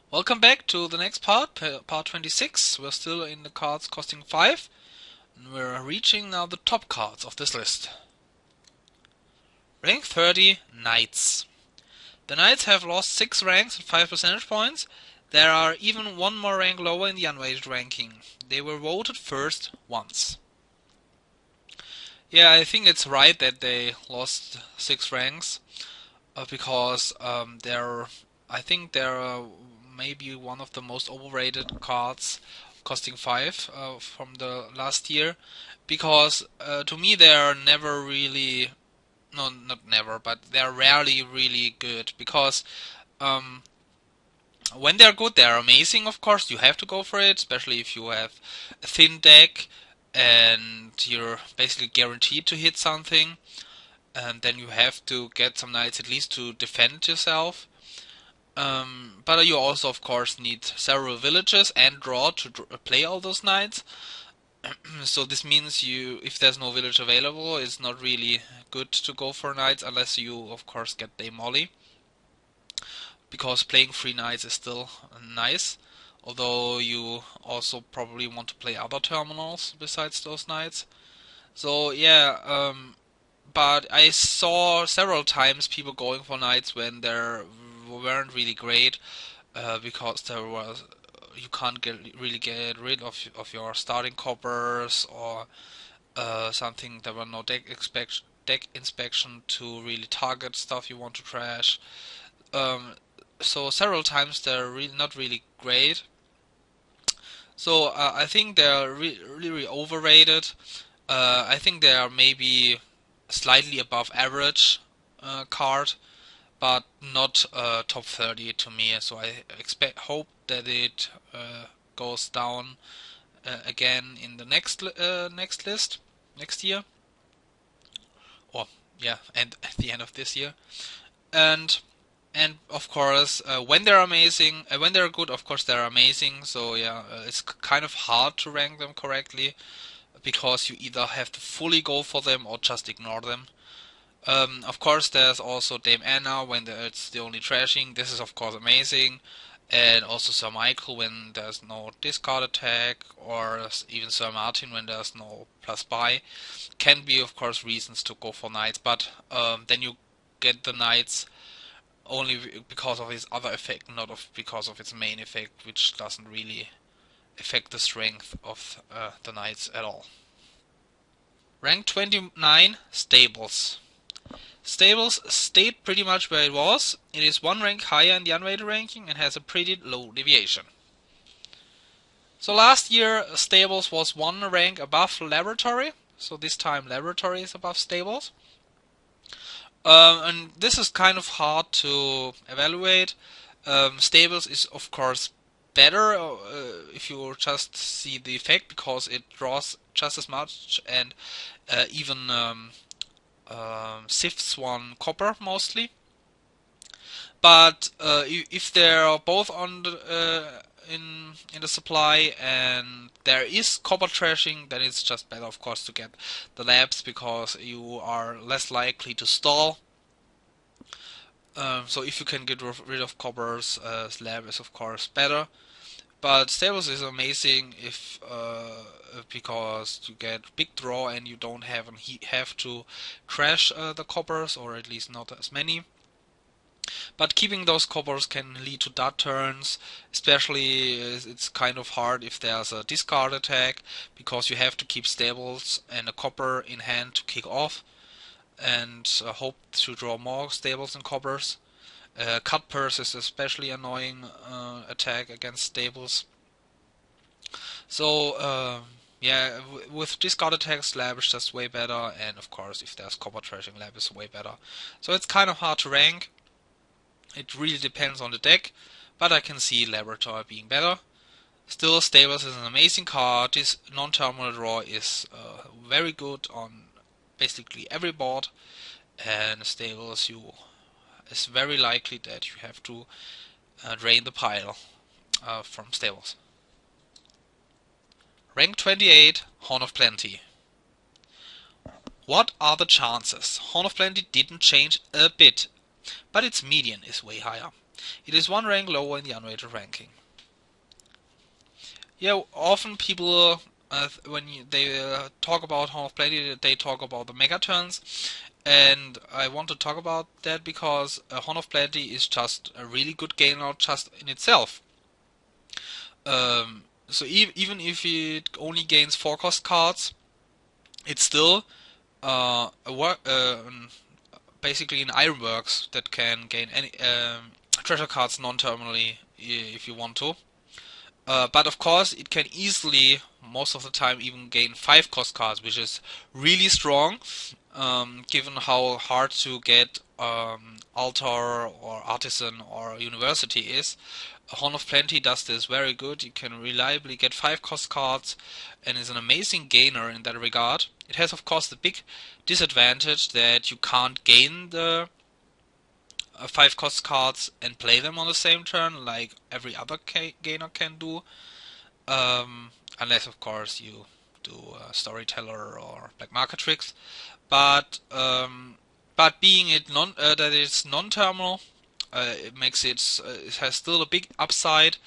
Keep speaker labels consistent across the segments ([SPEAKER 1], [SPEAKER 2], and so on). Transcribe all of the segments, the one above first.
[SPEAKER 1] Welcome back to the next part, part 26. We're still in the cards costing 5, and we're reaching now the top cards of this list. Rank 30, Knights. The Knights have lost 6 ranks and 5 percentage points. There are even one more rank lower in the unweighted ranking. They were voted first once. Yeah, I think it's right that they lost 6 ranks, because I think they're maybe one of the most overrated cards, costing 5 from the last year, because to me they're never really, no, not never, but they're rarely really good, because um, when they're good, they're amazing. Of course, you have to go for it, especially if you have a thin deck and you're basically guaranteed to hit something. And then you have to get some knights at least to defend yourself. But you also, of course, need several villages and draw to play all those knights. So this means if there's no village available, it's not really good to go for knights unless you, of course, get Daemoli. Because playing 3 knights is still nice. Although you also probably want to play other terminals besides those knights. So yeah, but I saw several times people going for knights when they weren't really great, because you can't really get rid of your starting coppers, or something. There were no deck inspection to really target stuff you want to trash. Um, so several times they're really not really great. So I think they're really overrated. I think they are maybe slightly above average card, but not top 30 to me. So I hope that it goes down again in the next list next year, or yeah, and at the end of this year. And of course, when they're amazing, when they're good, of course they're amazing. So yeah, it's kind of hard to rank them correctly, because you either have to fully go for them or just ignore them. Of course, there's also Dame Anna when it's the only trashing. This is of course amazing, and also Sir Michael when there's no discard attack, or even Sir Martin when there's no plus buy. Can be of course reasons to go for knights, but then you get the knights only because of its other effect, not because of its main effect, which doesn't really affect the strength of the knights at all. Rank 29, Stables. Stables stayed pretty much where it was. It is one rank higher in the unweighted ranking and has a pretty low deviation. So last year Stables was one rank above Laboratory, so this time Laboratory is above Stables. And this is kind of hard to evaluate. Stables is of course better if you just see the effect, because it draws just as much and even sifts one copper mostly. But if they're both on in the supply and there is copper trashing, then it's just better, of course, to get the labs, because you are less likely to stall. So if you can get rid of coppers, lab is of course better. But Stables is amazing if because you get big draw and you don't have to trash the coppers, or at least not as many. But keeping those coppers can lead to dud turns, especially it's kind of hard if there's a discard attack, because you have to keep Stables and a copper in hand to kick off, and hope to draw more Stables and coppers. Cut purse is especially annoying attack against Stables. So yeah, with discard attacks, lab is just way better, and of course if there's copper trashing, lab is way better. So it's kind of hard to rank. It really depends on the deck, but I can see Laboratory being better. Still, Stables is an amazing card. This non-terminal draw is very good on basically every board, and Stables it's very likely that you have to drain the pile from Stables. Rank 28, Horn of Plenty. What are the chances? Horn of Plenty didn't change a bit, but its median is way higher. It is one rank lower in the unrated ranking. Yeah, often people, they talk about Horn of Plenty, they talk about the mega turns, and I want to talk about that because Horn of Plenty is just a really good gainer just in itself. So even if it only gains 4 cost cards, it's still basically an Ironworks that can gain any treasure cards non-terminally if you want to. But of course, it can easily, most of the time, even gain 5 cost cards, which is really strong, given how hard to get Altar or Artisan or University is. Horn of Plenty does this very good. You can reliably get 5 cost cards and is an amazing gainer in that regard. It has, of course, the big disadvantage that you can't gain the 5 cost cards and play them on the same turn like every other gainer can do, unless of course you do Storyteller or Black Market tricks. But being it that it's non-terminal, it makes it has still a big upside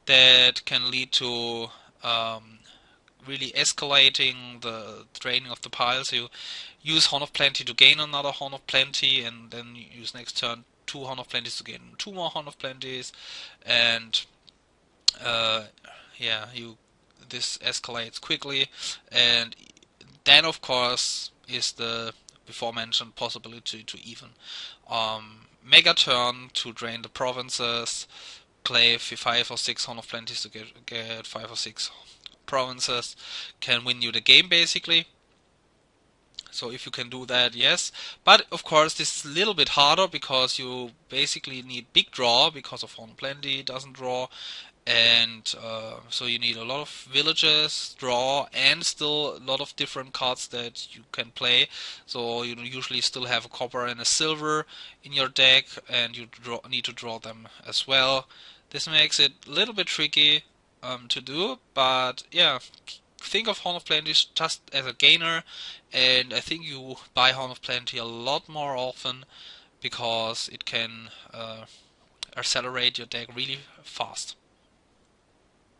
[SPEAKER 1] that can lead to really escalating the draining of the pile. So you use Horn of Plenty to gain another Horn of Plenty, and then you use next turn 2 Horn of Plenties to gain 2 more Horn of Plenties, and yeah, this escalates quickly, and then of course is the before mentioned possibility to even mega turn to drain the provinces, play 5 or 6 Horn of Plenties to get 5 or 6 provinces, can win you the game basically. So if you can do that, yes. But of course this is a little bit harder because you basically need big draw because of Horn of Plenty doesn't draw, and so you need a lot of villages, draw, and still a lot of different cards that you can play. So you usually still have a copper and a silver in your deck, and you need to draw them as well. This makes it a little bit tricky to do, but yeah, think of Horn of Plenty just as a gainer, and I think you buy Horn of Plenty a lot more often because it can accelerate your deck really fast.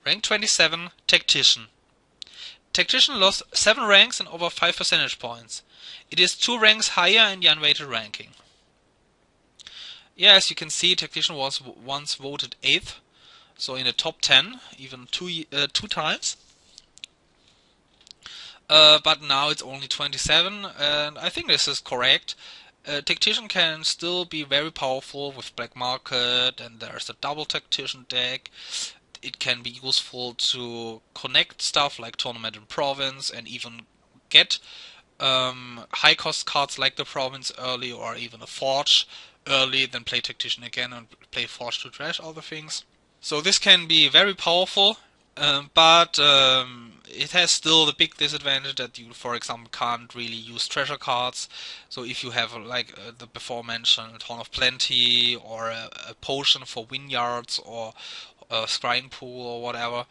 [SPEAKER 1] Rank 27, Tactician. Tactician lost 7 ranks and over 5 percentage points. It is 2 ranks higher in the unweighted ranking. Yeah, as you can see, Tactician was once voted 8th, so in the top 10, even two times. But now it's only 27, and I think this is correct. Tactician can still be very powerful with Black Market, and there's a double Tactician deck. It can be useful to connect stuff like Tournament and Province, and even get high cost cards like the Province early, or even a Forge early, then play Tactician again and play Forge to trash all the things. So this can be very powerful, but it has still the big disadvantage that you, for example, can't really use treasure cards. So if you have like the before mentioned Horn of Plenty, or a potion for vineyards, or a scrying pool or whatever,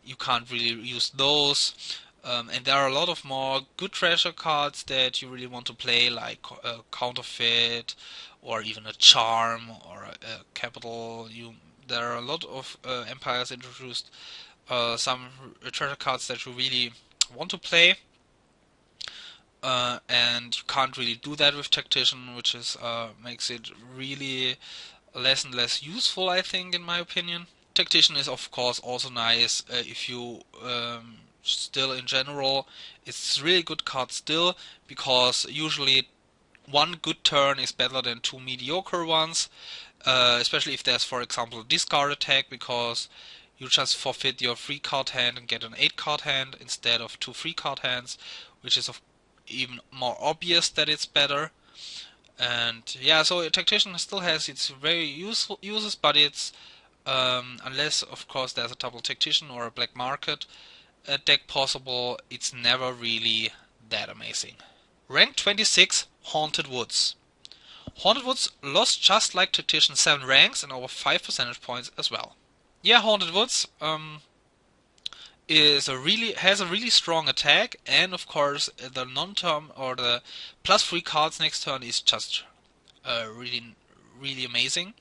[SPEAKER 1] you can't really use those. And there are a lot of more good treasure cards that you really want to play, like Counterfeit, or even a Charm, or a Capital. There are a lot of empires introduced some treasure cards that you really want to play, and you can't really do that with Tactician, which is makes it really less and less useful, I think, in my opinion. Tactician is of course also nice if you still in general, it's really good card still, because usually 1 good turn is better than 2 mediocre ones, especially if there's, for example, a discard attack, because you just forfeit your 3 card hand and get an 8 card hand instead of 2 3 card hands, which is even more obvious that it's better. And yeah, so Tactician still has its very useful uses, but it's unless of course there's a double Tactician or a Black Market deck possible, it's never really that amazing. Rank 26, Haunted Woods. Haunted Woods lost just like Tactician 7 ranks and over 5 percentage points as well. Yeah, Haunted Woods has a really strong attack, and of course the non-term or the +3 cards next turn is just really amazing.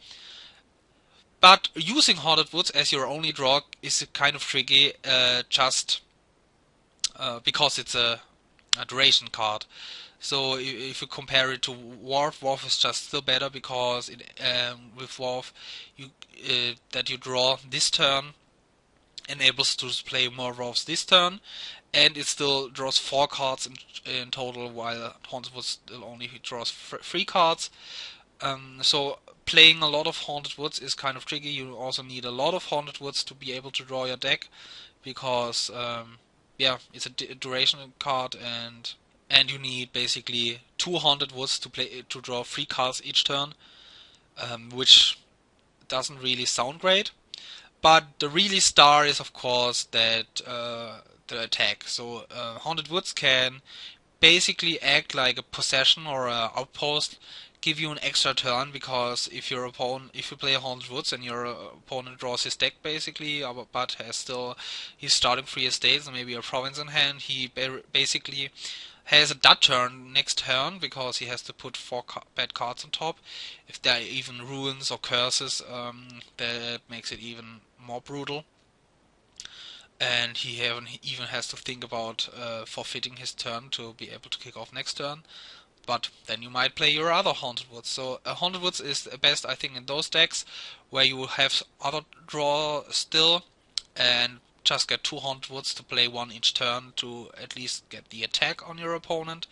[SPEAKER 1] But using Haunted Woods as your only draw is kind of tricky, just because it's a duration card. So if you compare it to Worf is just still better because with Worf that you draw this turn enables to play more Worfs this turn, and it still draws 4 cards in total, while Haunted Woods still only draws 3 cards. So playing a lot of Haunted Woods is kind of tricky. You also need a lot of Haunted Woods to be able to draw your deck, because yeah, it's a duration card, and you need basically 2 Haunted Woods to draw 3 cards each turn, which doesn't really sound great. But the really star is, of course, that the attack. So Haunted Woods can basically act like a possession or an outpost, give you an extra turn, because if you play Haunted Woods and your opponent draws his deck basically, but he's starting 3 estates and maybe a province in hand, he basically has a dud turn next turn, because he has to put 4 bad cards on top. If there are even ruins or curses, that makes it even more brutal. And he even has to think about forfeiting his turn to be able to kick off next turn. But then you might play your other Haunted Woods. So Haunted Woods is the best, I think, in those decks where you have other draw still, and just get 2 Haunted Woods to play 1 each turn to at least get the attack on your opponent,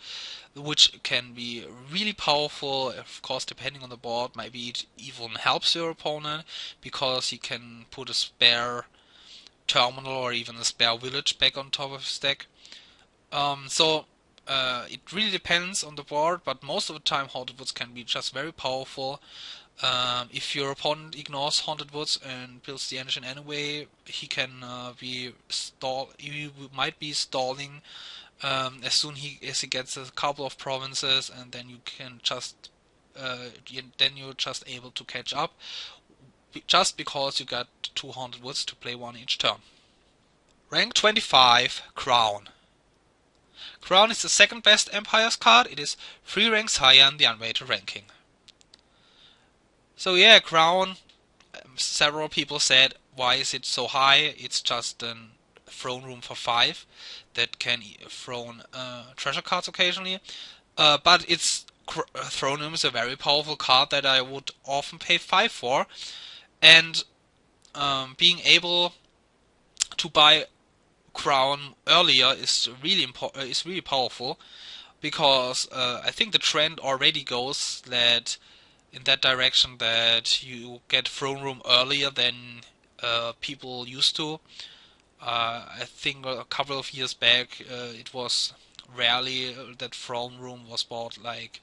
[SPEAKER 1] which can be really powerful. Of course, depending on the board, maybe it even helps your opponent, because he can put a spare terminal or even a spare village back on top of his deck. So it really depends on the board, but most of the time Haunted Woods can be just very powerful. If your opponent ignores Haunted Woods and builds the engine anyway, he can he might be stalling as soon as he gets a couple of provinces, and then you can just then you're just able to catch up, just because you got 2 Haunted Woods to play 1 each turn. Rank 25, Crown. Crown is the second best Empires card. It is 3 ranks higher in the unweighted ranking. So yeah, Crown, several people said, why is it so high? It's just a throne room for 5 that can throne treasure cards occasionally. But its throne room is a very powerful card that I would often pay 5 for. And being able to buy Crown earlier is really powerful, because I think the trend already goes that in that direction, that you get throne room earlier than people used to. I think a couple of years back it was rarely that throne room was bought like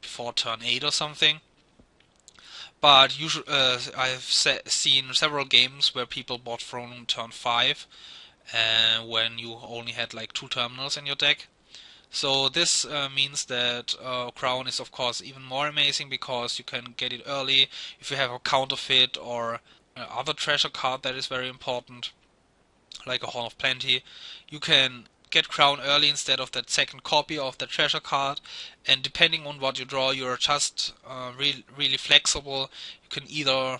[SPEAKER 1] before turn 8 or something. But usually, I've seen several games where people bought throne room turn 5, when you only had like 2 terminals in your deck. So this means that Crown is of course even more amazing, because you can get it early if you have a counterfeit or other treasure card that is very important, like a Horn of Plenty. You can get Crown early instead of that second copy of the treasure card, and depending on what you draw, you're just really flexible. You can either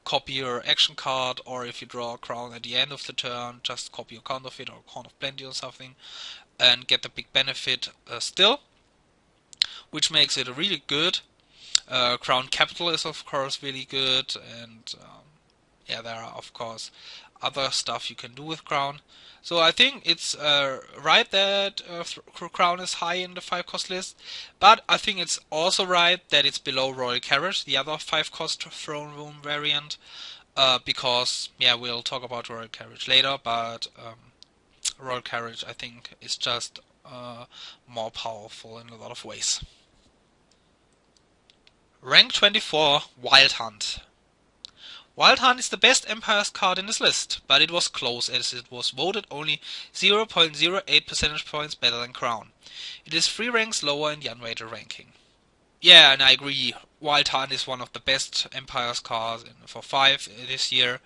[SPEAKER 1] copy your action card, or if you draw a Crown at the end of the turn, just copy your counterfeit or Horn of Plenty or something, and get the big benefit still, which makes it really good. Crown Capital is of course really good, and yeah, there are of course other stuff you can do with Crown. So I think it's right that Crown is high in the 5-cost list, but I think it's also right that it's below Royal Carriage, the other 5-cost throne room variant, because yeah, we'll talk about Royal Carriage later, but Royal Carriage I think is just more powerful in a lot of ways. Rank 24, Wild Hunt. Wild Hunt is the best Empires card in this list, but it was close as it was voted only 0.08 percentage points better than Crown. It is 3 ranks lower in the unweighted ranking. Yeah, and I agree, Wild Hunt is one of the best Empires cards for 5 this year,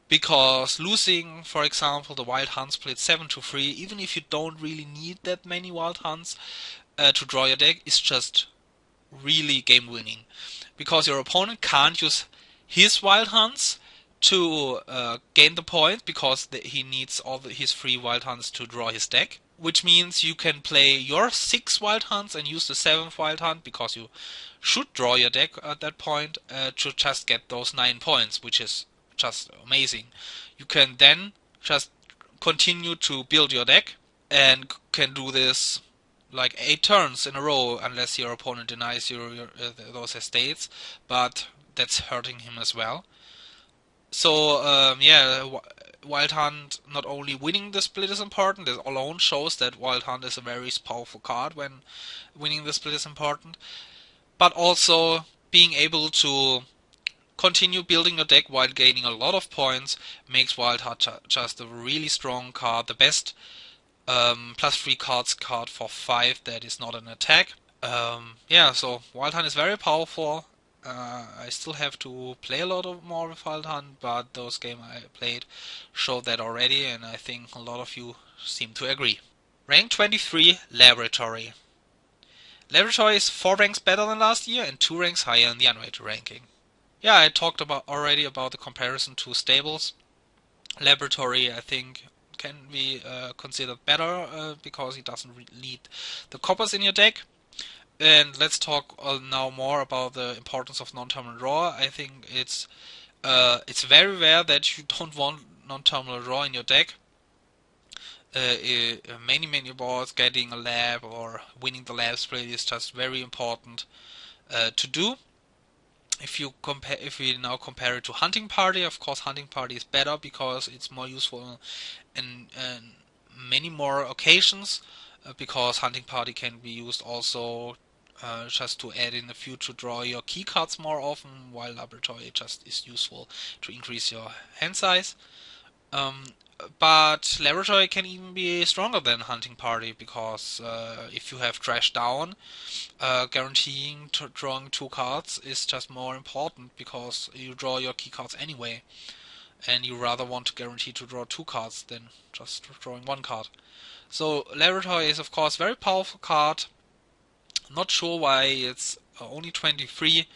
[SPEAKER 1] because losing, for example, the Wild Hunt split 7-3, even if you don't really need that many Wild Hunts to draw your deck, is just really game winning, because your opponent can't use his wild hunts to gain the point, because he needs his 3 wild hunts to draw his deck. Which means you can play your 6 wild hunts and use the 7th wild hunt, because you should draw your deck at that point to just get those 9 points, which is just amazing. You can then just continue to build your deck and can do this like 8 turns in a row, unless your opponent denies those estates, but that's hurting him as well. So yeah, Wild Hunt not only winning the split is important, it alone shows that Wild Hunt is a very powerful card when winning the split is important, but also being able to continue building your deck while gaining a lot of points makes Wild Hunt just a really strong card, the best +3 card for 5 that is not an attack. Yeah, so Wild Hunt is very powerful. I still have to play a lot more with Wild Hunt, but those games I played showed that already, and I think a lot of you seem to agree. Rank 23, Laboratory. Laboratory is 4 ranks better than last year and 2 ranks higher in the unrated ranking. Yeah, I talked already about the comparison to stables. Laboratory, I think, can be considered better because he doesn't lead the coppers in your deck. And let's talk now more about the importance of non-terminal draw. I think it's very rare that you don't want non-terminal draw in your deck. Many boards, getting a lab or winning the lab split is just very important to do. If we now compare it to Hunting Party, of course Hunting Party is better because it's more useful in many more occasions. Because Hunting Party can be used also just to add in a few to draw your key cards more often, while Laboratory just is useful to increase your hand size. But Laboratory can even be stronger than Hunting Party, because if you have Trash Down, guaranteeing drawing 2 cards is just more important, because you draw your key cards anyway, and you rather want to guarantee to draw 2 cards than just drawing 1 card. So Laboratory is of course a very powerful card. Not sure why it's only 23.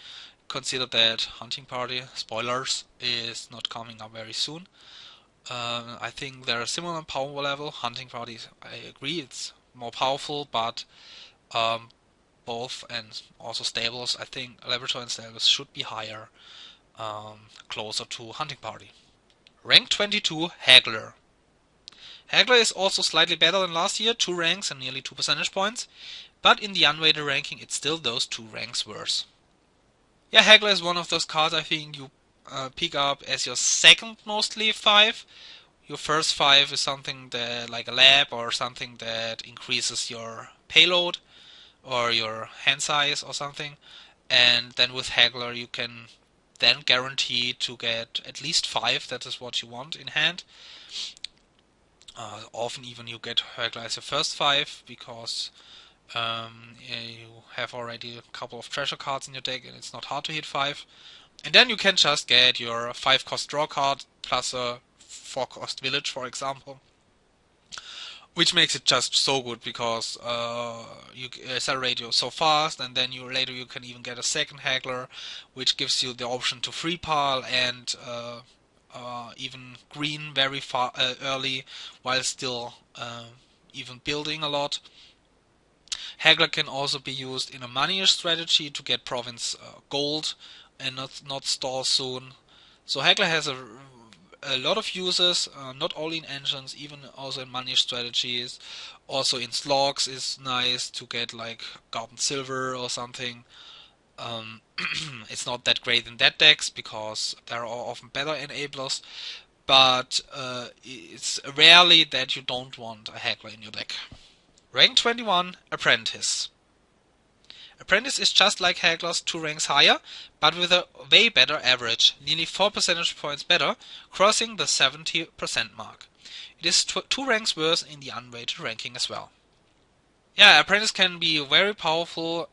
[SPEAKER 1] Consider that Hunting Party, spoilers, is not coming up very soon. I think they're a similar power level. Hunting Party, I agree, it's more powerful, but both, and also stables, I think Laboratory and stables should be higher, closer to Hunting Party. Rank 22, Haggler. Haggler is also slightly better than last year, 2 ranks and nearly 2 percentage points, but in the unweighted ranking it's still those 2 ranks worse. Yeah, Haggler is one of those cards I think you pick up as your second mostly 5. Your first 5 is something that, like a lab or something that increases your payload or your hand size or something, and then with Haggler you can then guarantee to get at least 5, that is what you want in hand. Often even you get Haggler as your first 5, because you have already a couple of treasure cards in your deck and it's not hard to hit 5. And then you can just get your 5 cost draw card plus a 4 cost village, for example. Which makes it just so good, because you accelerate you so fast, and then later you can even get a second Haggler, which gives you the option to free pile and even green very early, while still even building a lot. Haggler can also be used in a money strategy to get province gold and not stall soon. So Haggler has a lot of uses, not only in engines, even also in money strategies. Also in slogs is nice to get like gold and silver or something. It's not that great in that decks because there are often better enablers, but it's rarely that you don't want a Haggler in your deck. Rank 21, Apprentice. Apprentice is just like Haggler's 2 ranks higher, but with a way better average, nearly 4 percentage points better, crossing the 70% mark. It is 2 ranks worse in the unweighted ranking as well. Yeah, Apprentice can be very powerful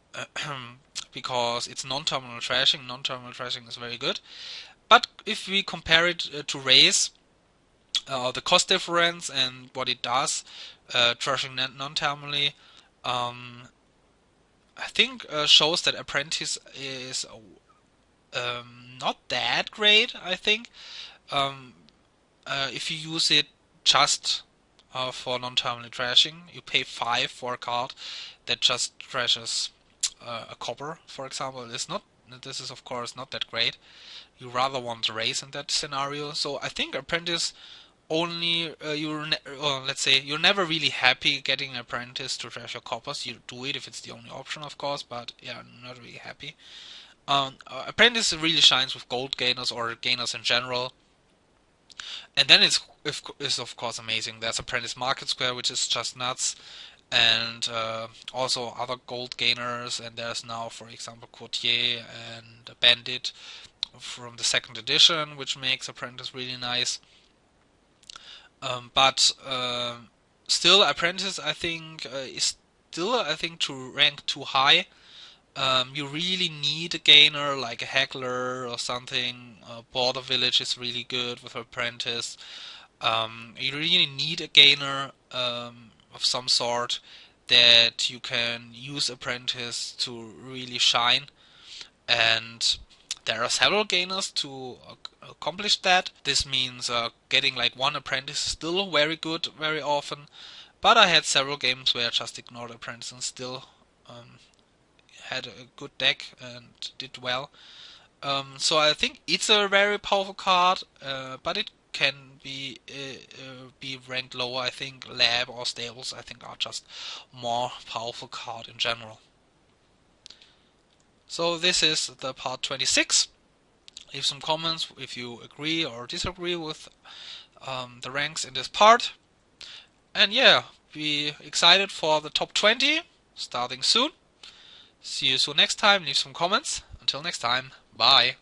[SPEAKER 1] because it's non-terminal trashing. Non-terminal trashing is very good. But if we compare it to Race, the cost difference and what it does, trashing non-terminally, I think shows that Apprentice is not that great, I think. Um, if you use it just for non-terminal trashing, you pay 5 for a card that just trashes a copper, for example. This is of course not that great. You rather want to raise in that scenario. So I think Apprentice only let's say you're never really happy getting Apprentice to trash your coppers. You do it if it's the only option, of course, but yeah, not really happy. Apprentice really shines with gold gainers or gainers in general. And then it's of course amazing. There's Apprentice Market Square, which is just nuts, and also other gold gainers. And there's now, for example, Courtier and Bandit from the second edition, which makes Apprentice really nice. But still, Apprentice I think is still I think to rank too high. You really need a gainer like a Haggler or something. Border Village is really good with Apprentice. You really need a gainer of some sort that you can use Apprentice to really shine. And there are several gainers to accomplish that. This means getting like one Apprentice is still very good very often. But I had several games where I just ignored Apprentice and still had a good deck and did well. So I think it's a very powerful card, but it can be ranked lower. I think Lab or Stables I think are just more powerful card in general. So this is the part 26. Leave some comments if you agree or disagree with the ranks in this part. And yeah, be excited for the top 20 starting soon. See you soon next time. Leave some comments. Until next time, bye.